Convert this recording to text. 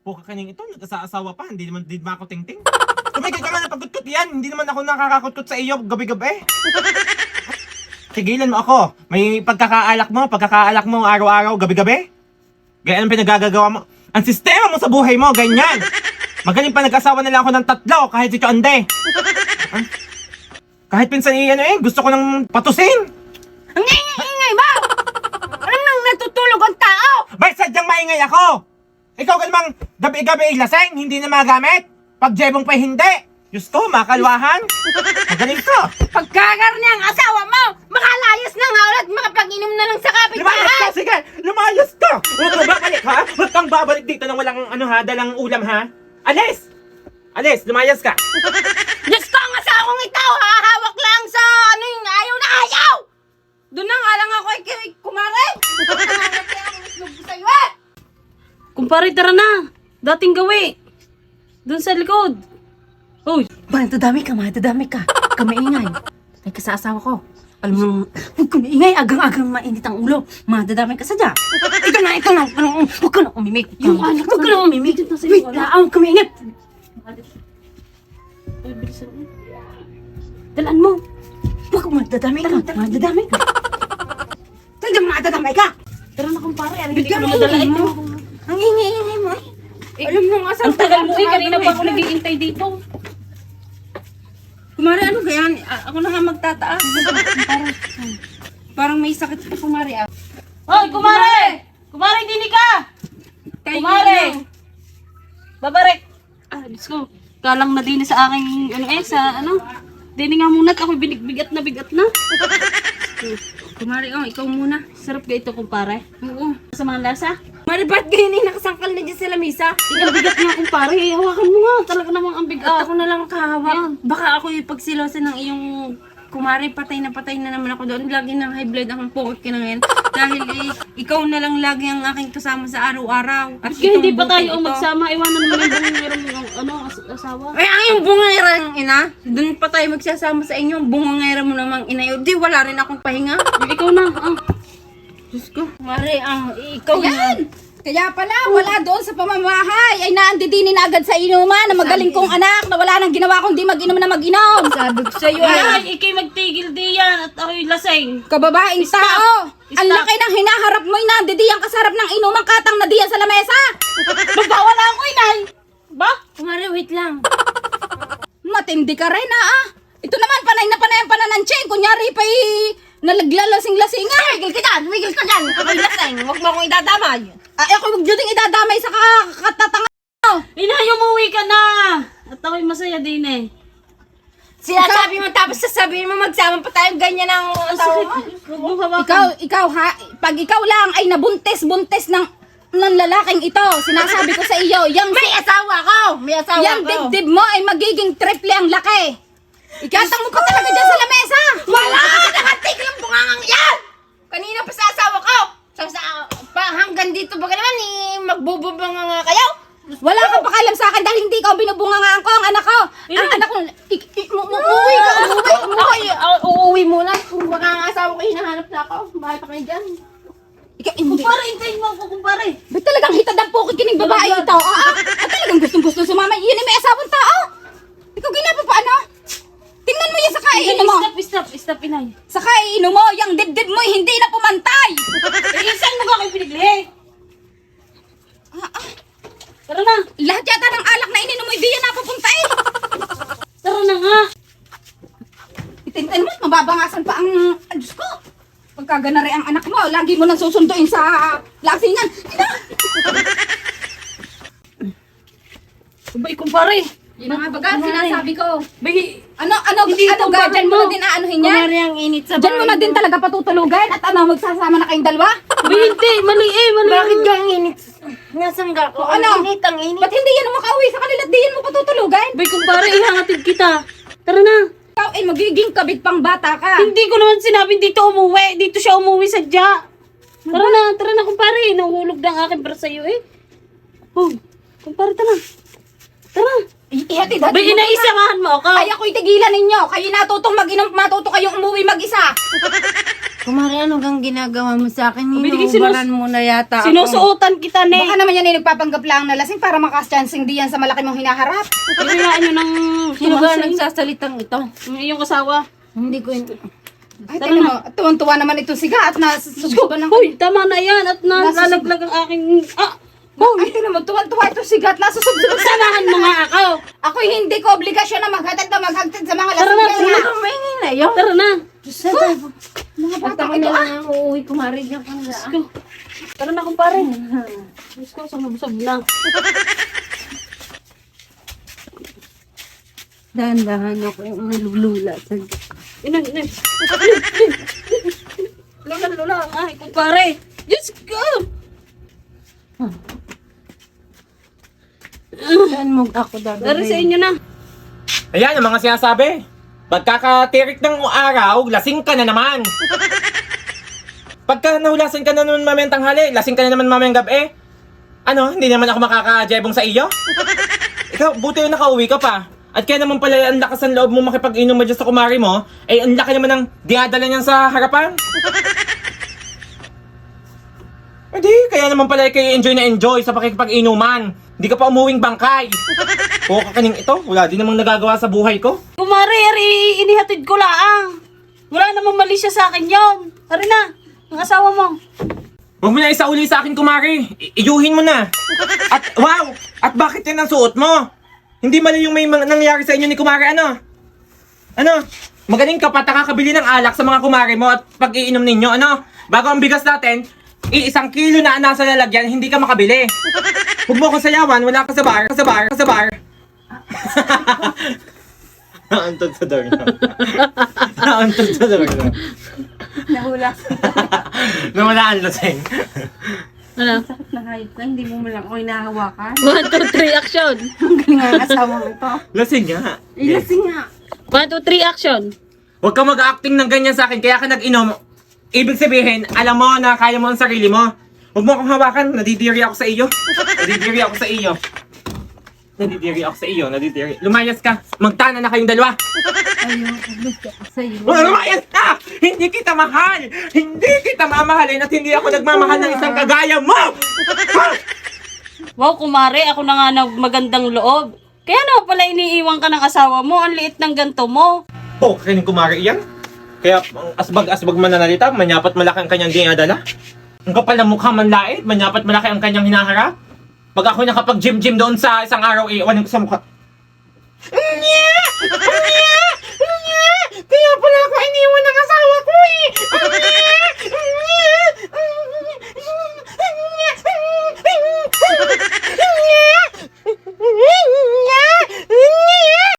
Puka kaning ito, nag-asawa pa, hindi naman ako ting-ting. Tumigil ka nga na pagkutkot yan, hindi naman ako nakakakutkot sa iyo gabi-gabi. Tigilan mo ako, may pagkakaalak mo araw-araw, gabi-gabi. Ganyan ang pinagagagawa mo. Ang sistema mo sa buhay mo, ganyan. Magaling pa nag-asawa na lang ako ng 3, kahit si Chonde. Kahit pinsan gusto ko nang patusin. Ang ingay mo! Anong nang natutulog ang tao? Ba't sadyang maingay ako? Ikaw ka namang gabi-gabi laseng, hindi na magamit. Pag jebong pa hindi. Diyos ko, makalwahan. Magaling ka. Pagkagar niya ang asawa mo, makalayas na nga ulit, makapag-inom na lang sa Lumayas ka, kapitbahay! sige! Lumayas ka! Huwag kang babalik, ha? Huwag kang babalik dito nang walang, dalang ulam, ha? Alis! Alis, lumayas ka! Diyos ko, ang asawang ito, hahawak lang sa yung ayaw na ayaw! Doon na nga lang ako kay kumare! Kumpare, tara na. Dating gawi. Doon sa likod. Uy. Matadami ka. Kamaingay. Ay ka sa asawa ko. Alam mo, huwag ka maingay, agang-agang mainit ang ulo. Madadamay ka sadya. Ito na. Huwag ka na umimik. Yung alak Huwag ka na umimik. Wait, huwag ka maingay. Ay, bilisan mo. Dalaan mo. Huwag ka madadamay ka. Madadamay ka. Tara na, kumpare. Ano, hindi Bigyan ko mo na madalain mo. mo. Ang ingay mo. Alam mo nga Ang tagal mo kanina pa ako nag-iintay dito. Kumari, ano ganyan? Ako na nga magtataas. Parang may sakit pa kumari. Hoy, kumare! Kumare, dinig ka! Kumare! Babarek! Diyos ko. Kalang na din sa aking, dinig nga muna at ako'y bigat na. Kumari, ikaw muna. Sarap ka ito, kumpare. Oo. Sa mga lasa. Kumari, ba't ganyan nakasangkal na dyan sa lamisa? Ang bigat nga, kumpare. Hawakan mo nga. Talaga namang ang At bigat. ako na lang kahawak. Ayan. Baka ako yung pagsilosan ng iyong kumari, patay na naman ako doon. Lagi ng high blood akong pukot ka na ngayon. Dahil ikaw na lang lagi ang aking kasama sa araw-araw. At Kaya hindi pa itong tayo bukid ito. magsama. Iwanan mo yung bungirang asawa. Ay, ang yung bungangerang ina, doon pa tayo magsasama sa inyo. Ang bungangera mo namang ina yun. Di, wala rin akong pahinga. Ikaw na. Diyos ko. Mari, ikaw yan. Kaya pala, wala doon sa pamamahay. Ay naandidinin na agad sa inuman na magaling kong anak na wala nang ginawa kundi mag-inom na mag-inom. Sabi ko sa'yo, Ay, ikay magtigil diyan at ako'y lasing. kababaeng Stop. tao. Ang Stop. laki ng hinaharap mo, inandidiyang kasarap ng inumang katang na diyan sa lamesa. Magpawala ako, inay! Ba? Kumari, wait lang. Matindi ka rin, Ito naman, panay na panay ang pananansya. Kunyari pa'y nalaglalasing-lasingan. Migil ka dyan. Ako'y lasing. Huwag mo akong idadamay. Ay, ako huwag dyan idadamay sa katatanga. Inay, umuwi ka na! At ako'y masaya din eh. Sinasabi mo tapos sasabihin mo magsama pa tayong ganyan ng asawa mo. Huwag mo hawakan. Ikaw pag ikaw lang ay nabuntes ng lalaking ito, sinasabi ko sa iyo, may asawa ko! Yang dibdib mo ay magiging triple ang laki. Ikatang mo pa talaga dyan sa lamesa! Wala! Nakatigil ang bungangang yan! Kanina pa sa asawa ko! Hanggang dito ba naman magbububang nga kayo? Wala kang pakialam sa akin dahil hindi ikaw binubungangaan ko ang anak ko. Ang anak ko, umuwi ka, uuwi muna. Kung baka ang asawa ko hinahanap na ako, bakit pa kayo dyan? Ikaw, hindi. Kumpare, hintayin mo ako, kumpare. Ba't talagang hitad ang pukit kining babae ito? At talagang gustong-gusto sumama. Yun ay may asawang tao. Ikaw ginapa pa ano? Tingnan mo yan sa kaiinom mo. Stop, inay. Sa kaiinom mo, yung dibdib mo hindi na pumantay. Saan mo ka kayo pinigli? Tara na. Lahat yata ng alak na ininom mo, hindi yan napupunta eh. Tara na nga. Itintin mo, mababangasan pa ang... Diyos ko. Pagkaganari ang anak mo, lagi mo nang susunduin sa lasingan. Abay, kumpare. Yun ang baga, sinasabi ko. Bay, Ano Hindi ito ga, bakit dyan mo mo? na din aanuhin yan? kumare ang init sa Dyan mo na din talaga patutulugan at magsasama na kayong dalawa? Bay, hindi. Mali. Bakit ka ang init? Nasaan ka ko? Ano? Ang init. Ba't hindi yan makauwi sa kanila at di yan mo patutulugan? Bay, kumpare, ihangatid kita. Tara na. Ikaw ay magiging kabit pang bata ka. Hindi ko naman sinabing dito umuwi. Dito siya umuwi sadya. Tara na, kumpare. Nahuhulog na ang aking para sa'yo eh. Oh, kumpare, tara. Tara. Ihatid. Bay, inaisamahan mo ako. Ay ako'y tigilan ninyo. Kayo natutong mag-inom, matuto kayong umuwi mag-isa. Kumari, ano gang ginagawa mo sa akin? Binigay Hinuubaran mo na yata ako. Sinusuotan kita, ne. Baka naman yan ay nagpapanggap lang na lasing para makachancing diyan sa malaki mong hinaharap. Hinayaan nyo ng Sino ba tumansing. nagsasalitang ito? Yung iyong asawa. Hindi ko yun. Ay, tingnan mo, tuwan-tuwa naman ito siga at nasusuban ng... Hoy, tama na yan. At nalalaglag ang aking... Ay, tingnan mo, tuwan-tuwa ito siga at nasusubsob. Samahan mo nga ako. Ako'y hindi ko obligasyon na maghatid sa mga Tara na, lasing. tara na. Maingin na yun. Tara na. Mga At bata ako ito na ah. lang ang uuwi, kumari dyan ka na. Tara na, kumpare. Diyos ko, sumabsab na. Dahan-dahan ako yung nalulula sa... Inan. Lula ang aking kumpare. Diyos ko. Saan mo ako dadalhin? Tara sa inyo na. Ayan ang mga sinasabi. Pagkakatirik ng araw, lasing ka na naman. Pagka nahulasan ka na naman mamayang tanghali, lasing ka na naman mamayang gabi. Ano, hindi naman ako makakajebong sa iyo? Ikaw, buti yung nakauwi ka pa. At kaya naman pala ang lakas ng loob mo makipag-inom mo dyan sa kumari mo, eh ang laki naman ng dinadala niyan sa harapan. Hindi, kaya naman pala kayo enjoy na enjoy sa pakikipag-inuman. Hindi ka pa umuwing bangkay. Oo, kakaning ito, wala din namang nagagawa sa buhay ko. Kumare, ari, inihatid ko laang. Wala namang mali siya sa akin yon. Tara na, ang asawa mo. Huwag mo na isauli sa akin, kumari. Iyuhin mo na. At wow! At bakit yan ang suot mo? Hindi mali yung may nangyari sa inyo ni kumari, ano? Ano? Magaling ka pa, nakakabili ng alak sa mga kumari mo at pag-iinom ninyo, ano? Bago ang bigas natin, 1 kilo na nasa lalagyan, hindi ka makabili. Huwag mo ko sayawan, wala ka sa bar. Naantod sa door na. Naantod sa door na. Nahula. Nawala ang lasing. Ano? Nakahit ka, hindi mo malang ako hinahawakan. 1, 2, 3, action. Ang galing ang asawa mo ito. Lasing nga. Ilasing nga. 1, 2, 3, action. Huwag ka mag-acting ng ganyan sa akin, kaya ka nag-inom. Ibig sabihin, alam mo na kaya mo ang sarili mo. Huwag mo akong hawakan, nadidiri ako sa iyo. Nadidiri. Lumayas ka, magtana na kayong dalawa. Ayoko, gusto ko sa'yo. Lumayas ka! Hindi kita mahal! Hindi kita mamahalin at hindi ako nagmamahal ng isang kagaya mo! Ha? Wow, kumare, ako na nga ng magandang loob. Kaya naman pala iniiwan ka ng asawa mo, ang liit ng ganto mo. Oh, kining kumari iyan. Kaya ang asbag-asbag mananalita, manyapat malaki ang kanyang dinadala. Ang kapal ng mukha manlait, manyapat malaki ang kanyang hinaharap. Pag ako nakapag-gym-gym doon sa isang araw, iiwanin ko sa mukha. Kaya pala ako iniwan ng asawa ko eh!